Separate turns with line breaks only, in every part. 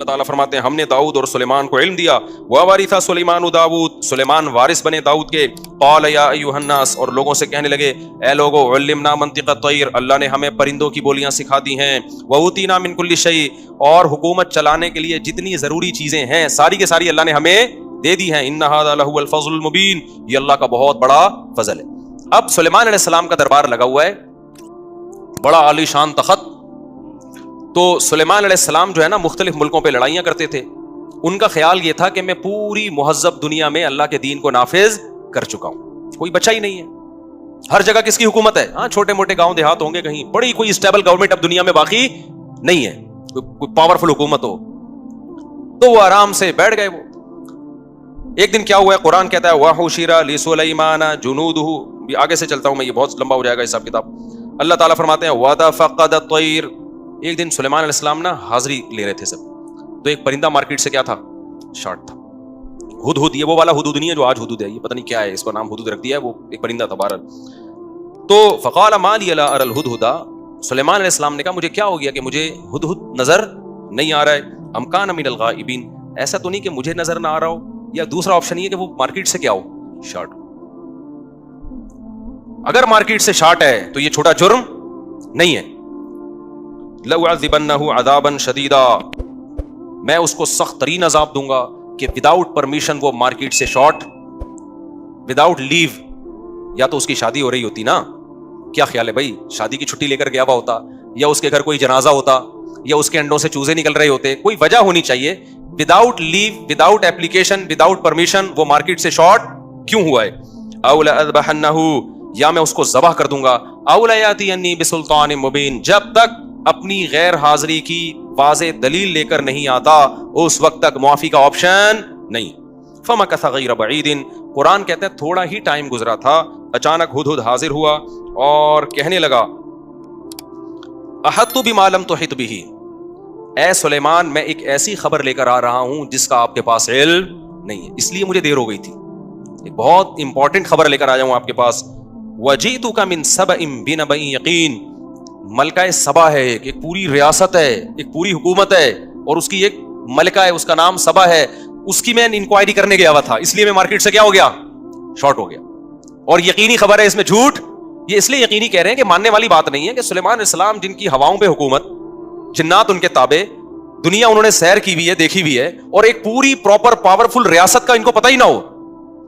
اللہ تعالیٰ فرماتے ہیں ہم نے داؤد اور سلیمان کو علم دیا وَوَرِثَ سُلَيْمَانُ داؤد، سلیمان وارث بنے داؤد کے. قَالَ يَا أَيُّهَا النَّاسُ، اور لوگوں سے کہنے لگے اے لوگو عُلِّمْنَا مَنطِقَ الطَّيْرِ، اللہ نے ہمیں پرندوں کی بولیاں سکھا دی ہیں. وَأُوتِينَا مِن كُلِّ شَيْءٍ، اور حکومت چلانے کے لیے جتنی ضروری چیزیں ہیں ساری کے ساری اللہ نے ہمیں دے دی ہیں. إِنَّ هَذَا لَهُوَ الْفَضْلُ الْمُبِينُ، یہ اللہ کا بہت بڑا فضل ہے. اب سلیمان علیہ السلام کا دربار لگا ہوا ہے، بڑا عالی شان تخت. تو سلیمان علیہ السلام جو ہے نا مختلف ملکوں پہ لڑائیاں کرتے تھے. ان کا خیال یہ تھا کہ میں پوری مہذب دنیا میں اللہ کے دین کو نافذ کر چکا ہوں، کوئی بچہ ہی نہیں ہے. ہر جگہ کس کی حکومت ہے؟ ہاں چھوٹے موٹے گاؤں دیہات ہوں گے کہیں، بڑی کوئی اسٹیبل گورنمنٹ اب دنیا میں باقی نہیں ہے، کوئی پاورفل حکومت ہو. تو وہ آرام سے بیٹھ گئے. وہ ایک دن کیا ہوا ہے، قرآن کہتا ہے وَحُشِرَ لِسُلَيْمَانَ جُنُودُهُ. آگے سے چلتا ہوں میں، یہ بہت لمبا ہو جائے گا حساب کتاب. اللہ تعالیٰ فرماتے ہیں وَتَفَقَّدَ الطَّيْرَ. ایک دن سلیمان علیہ السلام نا حاضری لے رہے تھے سب، تو ایک پرندہ مارکیٹ سے کیا تھا، شارٹ تھا. ہدہد، یہ وہ والا ہدہد نہیں ہے جو آج ہدہد ہے، یہ پتہ نہیں کیا ہے، اس کو نام ہدہد رکھ دیا ہے، وہ ایک پرندہ تھا بہرحال. تو فقال ما لی لا اری الہدہد، سلیمان علیہ السلام نے کہا مجھے کیا ہو گیا کہ مجھے ہدہد نظر نہیں آ رہا ہے. ام کان من الغائبین، ایسا تو نہیں کہ مجھے نظر نہ آ رہا ہو، یا دوسرا آپشن یہ ہے کہ وہ مارکیٹ سے کیا ہو، شارٹ. اگر مارکیٹ سے شارٹ ہے تو یہ چھوٹا جرم نہیں ہے. لَأُعَذِّبَنَّهُ عَذَابًا شَدِيدًا، میں اس کو سخت ترین عذاب دوں گا کہ وداؤٹ پرمیشن وہ مارکیٹ سے شارٹ، وداؤٹ لیو. یا تو اس کی شادی ہو رہی ہوتی نا، کیا خیال ہے بھائی، شادی کی چھٹی لے کر گیا ہوا ہوتا، یا اس کے گھر کوئی جنازہ ہوتا، یا اس کے انڈوں سے چوزے نکل رہے ہوتے، کوئی وجہ ہونی چاہیے. وداؤٹ لیو، وداؤٹ اپلیکیشن، وداؤٹ پرمیشن وہ مارکیٹ سے شارٹ کیوں ہوا ہے. اَوْ لَأَذْبَحَنَّهُ، یا میں اس کو ذبح کر دوں گا. اَوْ لَيَأْتِيَنِّي بِسُلْطَانٍ مُبِينٍ، جب تک اپنی غیر حاضری کی واضح دلیل لے کر نہیں آتا اس وقت تک معافی کا آپشن نہیں. فَمَكَثَ غَيْرَ بَعِيدٍ، قرآن کہتا ہے تھوڑا ہی ٹائم گزرا تھا، اچانک ہدہد حاضر ہوا اور کہنے لگا احطت بما لم تحط به، اے سلیمان میں ایک ایسی خبر لے کر آ رہا ہوں جس کا آپ کے پاس علم نہیں ہے، اس لیے مجھے دیر ہو گئی تھی. ایک بہت امپورٹنٹ خبر لے کر آیا ہوں آپ کے پاس. وَجِئْتُكَ مِن سَبَإٍ بِنَبَإٍ يَقِينٍ، ملکہ سبا ہے، ایک پوری ریاست ہے، ایک پوری حکومت ہے، اور اس کی ایک ملکہ ہے، اس کا نام سبا ہے. اس کی میں انکوائری کرنے گیا ہوا تھا، اس لیے میں مارکیٹ سے کیا ہو گیا، شارٹ ہو گیا. اور یقینی خبر ہے، اس میں جھوٹ. یہ اس لیے یقینی کہہ رہے ہیں کہ ماننے والی بات نہیں ہے کہ سلیمان علیہ السلام جن کی ہواؤں پہ حکومت، جنات ان کے تابع، دنیا انہوں نے سیر کی بھی ہے، دیکھی بھی ہے، اور ایک پوری پراپر پاورفل ریاست کا ان کو پتہ ہی نہ ہو.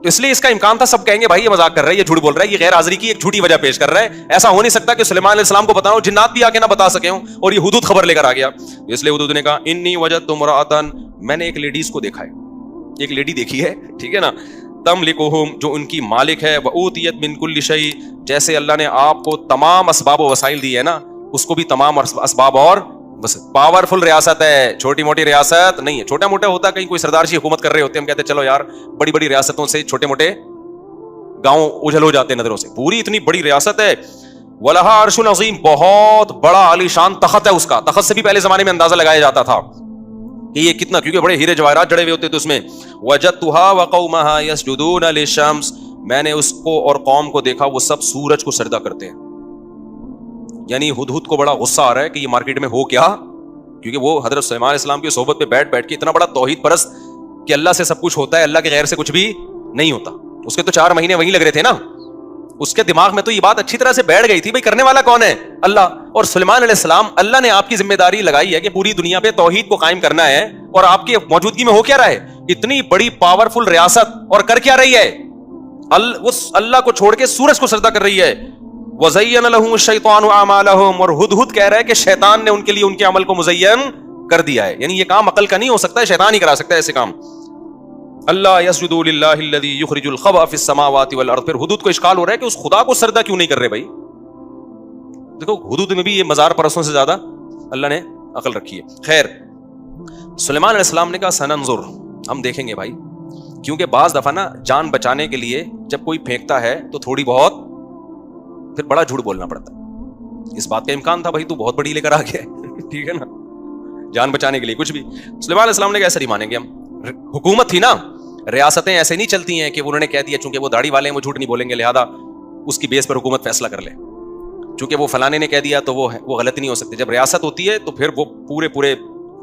تو اس لیے اس کا امکان تھا سب کہیں گے بھائی یہ مذاق کر رہا ہے، یہ جھوٹ بول رہا ہے، یہ غیر حاضری کی ایک جھوٹی وجہ پیش کر رہا ہے. ایسا ہو نہیں سکتا کہ سلیمان علیہ السلام کو بتانا ہو، جنات بھی آ کے نہ بتا سکے ہوں، اور یہ ہدہد خبر لے کر آ گیا. اس لیے ہدہد نے کہا انی وجدت امرأۃ، میں نے ایک لیڈیز کو دیکھا ہے، ایک لیڈی دیکھی ہے، ٹھیک ہے نا، تملکہم، جو ان کی مالک ہے، وأوتیت من کل شیء، جیسے اللہ نے آپ کو تمام اسباب و وسائل دی ہے نا، اس کو بھی تمام اسباب، اور بس پاورفل ریاست ہے، چھوٹی موٹی ریاست نہیں ہے. چھوٹا موٹا ہوتا کہیں کوئی سردار جی حکومت کر رہے ہوتے، ہم کہتے چلو یار بڑی بڑی ریاستوں سے چھوٹے موٹے گاؤں اجھل ہو جاتے نظروں سے، پوری اتنی بڑی ریاست ہے. وَلَهَا عَرْشٌ عَظِيمٌ، بہت بڑا عالی شان تخت ہے اس کا. تخت سے بھی پہلے زمانے میں اندازہ لگایا جاتا تھا کہ یہ کتنا، کیونکہ بڑے ہیرے جواہرات جڑے ہوئے ہوتے تھے اس میں. وَجَدتُّهَا وَقَوْمَهَا يَسْجُدُونَ لِلشَّمْسِ، میں نے اس کو اور قوم کو دیکھا وہ سب سورج کو سجدہ کرتے ہیں. یعنی ہدہد کو بڑا غصہ آ رہا ہے کہ یہ مارکیٹ میں ہو کیا، کیونکہ وہ حضرت سلیمان علیہ السلام کی صحبت پہ بیٹھ بیٹھ کے اتنا بڑا توحید پرست کہ اللہ سے سب کچھ ہوتا ہے، اللہ کے غیر سے کچھ بھی نہیں ہوتا. اس کے تو 4 مہینے وہیں لگ رہے تھے نا، اس کے دماغ میں تو یہ بات اچھی طرح سے بیٹھ گئی تھی بھائی کرنے والا کون ہے، اللہ. اور سلیمان علیہ السلام، اللہ نے آپ کی ذمہ داری لگائی ہے کہ پوری دنیا پہ توحید کو قائم کرنا ہے، اور آپ کی موجودگی میں ہو کیا رہا ہے، اتنی بڑی پاورفل ریاست، اور کر کیا رہی ہے، اس اللہ کو چھوڑ کے سورج کو سجدہ کر رہی ہے. وَزَيَّنَ لَهُمُ الشَّيْطَانُ أَعْمَالَهُمْ، اور ہدہد کہہ رہا ہے کہ شیطان نے ان کے لیے ان کے عمل کو مزین کر دیا ہے. یعنی یہ کام عقل کا نہیں ہو سکتا ہے، شیطان ہی کرا سکتا ہے ایسے کام. اللہ یسجدوا للہ الذی یخرج الخبأ فی السماوات والارض. پھر ہدہد کو اشکال ہو رہا ہے کہ اس خدا کو سجدہ کیوں نہیں کر رہے بھائی. دیکھو ہدہد میں بھی یہ مزار پرستوں سے زیادہ اللہ نے عقل رکھی ہے. خیر، سلیمان علیہ السلام نے کہا سننظر، ہم دیکھیں گے بھائی، کیونکہ بعض دفعہ نا جان بچانے کے لیے جب کوئی پھینکتا ہے تو تھوڑی بہت پھر بڑا جھوٹ بولنا پڑتا ہے. اس بات کا امکان تھا بھائی تو بہت بڑی لے کر آ گیا ٹھیک ہے نا، جان بچانے کے لیے کچھ بھی. سلیمان علیہ السلام نے کیسے نہیں مانیں گے ہم، حکومت تھی نا، ریاستیں ایسے نہیں چلتی ہیں کہ انہوں نے کہہ دیا چونکہ وہ داڑھی والے ہیں وہ جھوٹ نہیں بولیں گے لہذا اس کی بیس پر حکومت فیصلہ کر لے، چونکہ وہ فلانے نے کہہ دیا تو وہ غلط نہیں ہو سکتی. جب ریاست ہوتی ہے تو پھر وہ پورے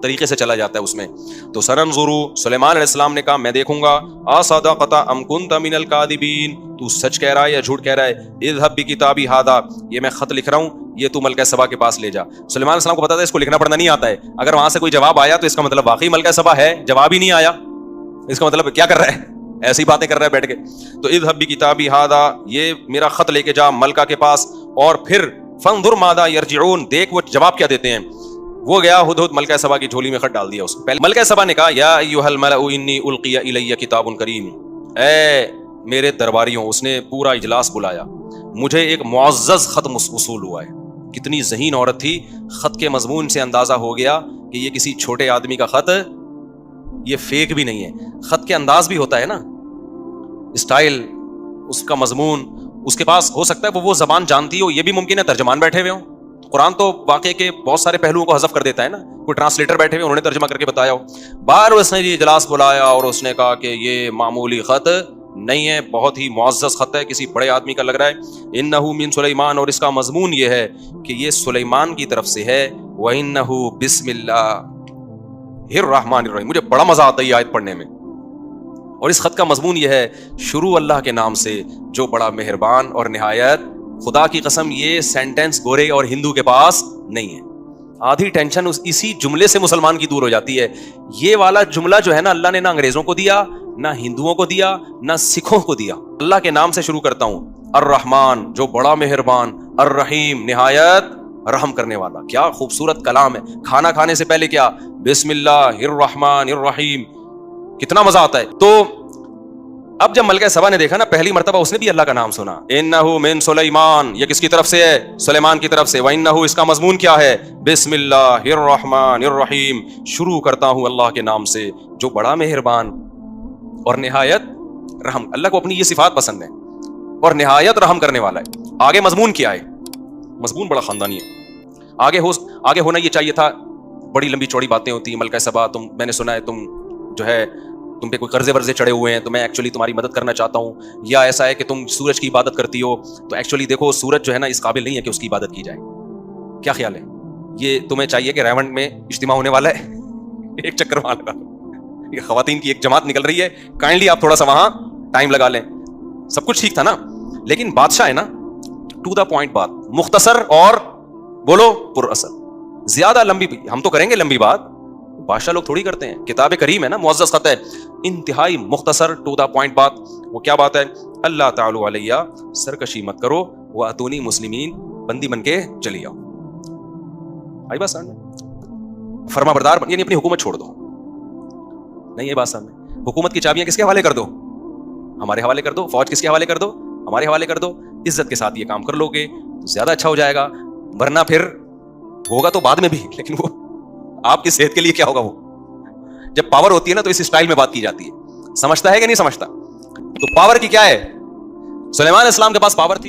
طریقے سے چلا جاتا ہے اس میں. تو سننظرو، سلیمان علیہ السلام نے کہا میں دیکھوں گا، اصدقت ام کنت من الکاذبین، تو سچ کہہ رہا ہے یا جھوٹ کہہ رہا ہے. اذهب بکتابی ھذا، یہ میں خط لکھ رہا ہوں، یہ تو ملکہ سبا کے پاس لے جا. سلیمان علیہ السلام کو پتا تھا اس کو لکھنا پڑھنا نہیں آتا ہے، اگر وہاں سے کوئی جواب آیا تو اس کا مطلب واقعی ملکہ سبا ہے. جواب ہی نہیں آیا، اس کا مطلب کیا کر رہا ہے؟ ایسی باتیں کر رہا ہے بیٹھ کے. تو اذهب بکتابی ھذا، یہ میرا خط لے کے جا ملکہ کے پاس، اور پھر فانظر ماذا یرجعون، دیکھ وہ جواب کیا دیتے ہیں. وہ گیا ہدہد ملکہ سبا کی جھولی میں خط ڈال دیا اس نے. پہلے ملکہ سبا نے کہا یا ایھا الملأ انی القی الی کتاب کریم، اے میرے درباریوں، اس نے پورا اجلاس بلایا، مجھے ایک معزز خط وصول ہوا ہے. کتنی ذہین عورت تھی، خط کے مضمون سے اندازہ ہو گیا کہ یہ کسی چھوٹے آدمی کا خط، یہ فیک بھی نہیں ہے. خط کے انداز بھی ہوتا ہے نا، اسٹائل، اس کا مضمون، اس کے پاس ہو سکتا ہے وہ زبان جانتی ہو، یہ بھی ممکن ہے ترجمان بیٹھے ہوئے ہوں. قرآن تو واقعے کے بہت سارے پہلوؤں کو حذف کر دیتا ہے نا، کوئی ٹرانسلیٹر بیٹھے ہوئے انہوں نے ترجمہ کر کے بتایا ہو. بار اس نے اجلاس بلایا اور اس نے کہا کہ یہ معمولی خط نہیں ہے، بہت ہی معزز خط ہے، کسی بڑے آدمی کا لگ رہا ہے. انہ من سلیمان، اور اس کا مضمون یہ ہے کہ یہ سلیمان کی طرف سے ہے. وانہ بسم اللہ الرحمن الرحیم. مجھے بڑا مزہ آتا ہے یہ آیت پڑھنے میں، اور اس خط کا مضمون یہ ہے شروع اللہ کے نام سے جو بڑا مہربان اور نہایت. خدا کی قسم یہ سینٹینس گورے اور ہندو کے پاس نہیں ہے. آدھی ٹینشن اسی جملے سے مسلمان کی دور ہو جاتی ہے. یہ والا جملہ جو ہے نا، اللہ نے نہ انگریزوں کو دیا، نہ ہندوؤں کو دیا، نہ سکھوں کو دیا. اللہ کے نام سے شروع کرتا ہوں، الرحمن جو بڑا مہربان، الرحیم نہایت رحم کرنے والا. کیا خوبصورت کلام ہے. کھانا کھانے سے پہلے کیا، بسم اللہ الرحمن الرحیم، کتنا مزہ آتا ہے. تو اب جب ملکہ سبا نے دیکھا نا، پہلی مرتبہ اس نے بھی اللہ کا نام سنا، انہ من سلیمان، یہ کس کی طرف سے ہے؟ سلیمان کی طرف سے. وانہ، اس کا مضمون کیا ہے؟ بسم اللہ الرحمن الرحیم، شروع کرتا ہوں اللہ کے نام سے جو بڑا مہربان اور نہایت رحم. اللہ کو اپنی یہ صفات پسند ہے اور نہایت رحم کرنے والا ہے. آگے مضمون کیا ہے؟ مضمون بڑا خاندانی ہے. آگے ہونا یہ چاہیے تھا، بڑی لمبی چوڑی باتیں ہوتی ہیں. ملکہ سبا، میں نے سنا ہے تم جو ہے تم پہ کوئی قرضے ورزے چڑھے ہوئے ہیں، تو میں ایکچولی تمہاری مدد کرنا چاہتا ہوں. یا ایسا ہے کہ تم سورج کی عبادت کرتی ہو، تو ایکچولی دیکھو سورج جو ہے نا اس قابل نہیں ہے کہ اس کی عبادت کی جائے. کیا خیال ہے؟ یہ تمہیں چاہیے کہ ریونڈ میں اجتماع ہونے والا ہے، ایک چکر وہاں لگا لو. یہ خواتین کی ایک جماعت نکل رہی ہے، کائنڈلی آپ تھوڑا سا وہاں ٹائم لگا لیں. سب کچھ ٹھیک تھا نا، لیکن بادشاہ ہے نا، ٹو دا پوائنٹ بات، مختصر اور بولو پر اثر. زیادہ لمبی ہم تو کریں گے لمبی بات، بادشاہ لوگ تھوڑی کرتے ہیں. کتاب کریم ہے نا، معزز خط ہے، انتہائی مختصر ٹو دا پوائنٹ بات. وہ کیا بات ہے؟ اللہ تعالی علیہ، سرکشی مت کرو، واتونی مسلمین، بندی بن کے چلی آؤ. آئی بات سامنے؟ فرما بردار یعنی اپنی حکومت چھوڑ دو. نہیں، یہ بات سامنے. حکومت کی چابیاں کس کے حوالے کر دو؟ ہمارے حوالے کر دو. فوج کس کے حوالے کر دو؟ ہمارے حوالے کر دو. عزت کے ساتھ یہ کام کر لو گے تو زیادہ اچھا ہو جائے گا. ورنہ پھر ہوگا تو بعد میں بھی، لیکن وہ آپ کی صحت کے لیے کیا ہوگا؟ وہ جب پاور ہوتی ہے نا تو اس اسٹائل میں بات کی جاتی ہے. سمجھتا ہے کہ نہیں سمجھتا؟ تو پاور کی کیا ہے؟ سلیمان علیہ السلام کے پاس پاور تھی.